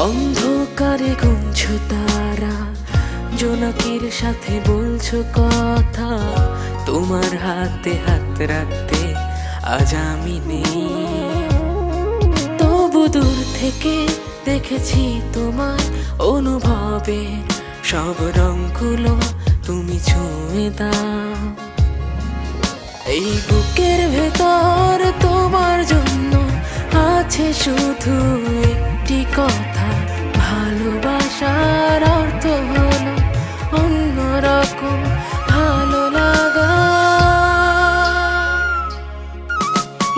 অন্ধকারে গুনছো তারা, জোনাকির সাথে বলছো কথা। তোমার হাতে হাত রাখতে আজ আমি নেই, তবু দূর থেকে দেখেছি তোমার অনুভবে সব রঙগুলো তুমি ছুঁয়ে দাও। এই বুকের ভেতর তোমার জন্য আছে শুধু একটি কথা, ভালোবাসার অর্থ হলো অন্যরকম ভালো লাগা।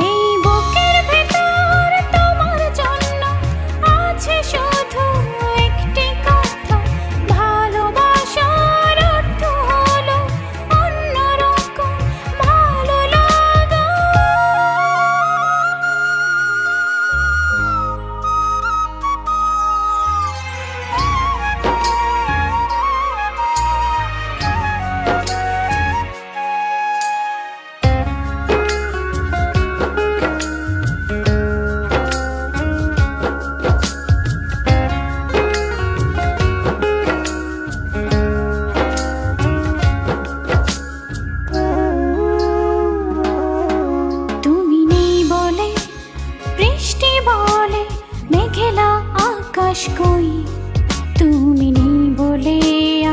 এই বুকের ভেতর তোমার জন্য আছে শুধু একটি কথা, ভালোবাসার অর্থ হলো অন্যরকম ভালো লাগা। তুমি নেই বলে বৃষ্টি বলে মেঘলা আকাশ কই, তুমি নেই বলে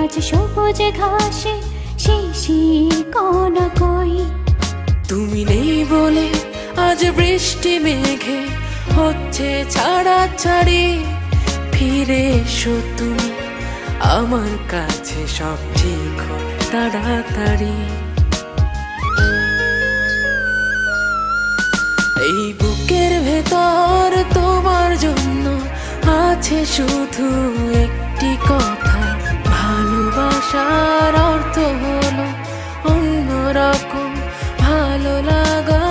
আজ সবুজ ঘাসে শিশির কণা কই। তুমি নেই বলে আজ বৃষ্টি মেঘে হচ্ছে ছাড়াছাড়ি, ফিরে এসো তুমি আমার কাছে, সব ঠিক হয় তাড়াতাড়ি। এই বুকের ভেতর তোমার জন্য আছে শুধু একটি কথা, ভালোবাসার অর্থ হলো অন্যরকম ভালো লাগা।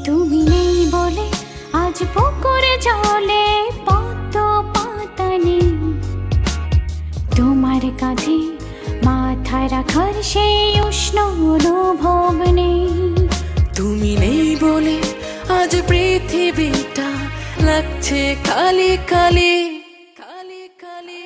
তুমি নেই বলে আজ পুকুরে জলে পদ্ম পাতা নেই, তোমার কাঁধে মাথা রাখার সেই উষ্ণ অনুভব নেই। তুমি নেই বলে আজ পৃথিবীটা লাগছে খালি খালি খালি খালি।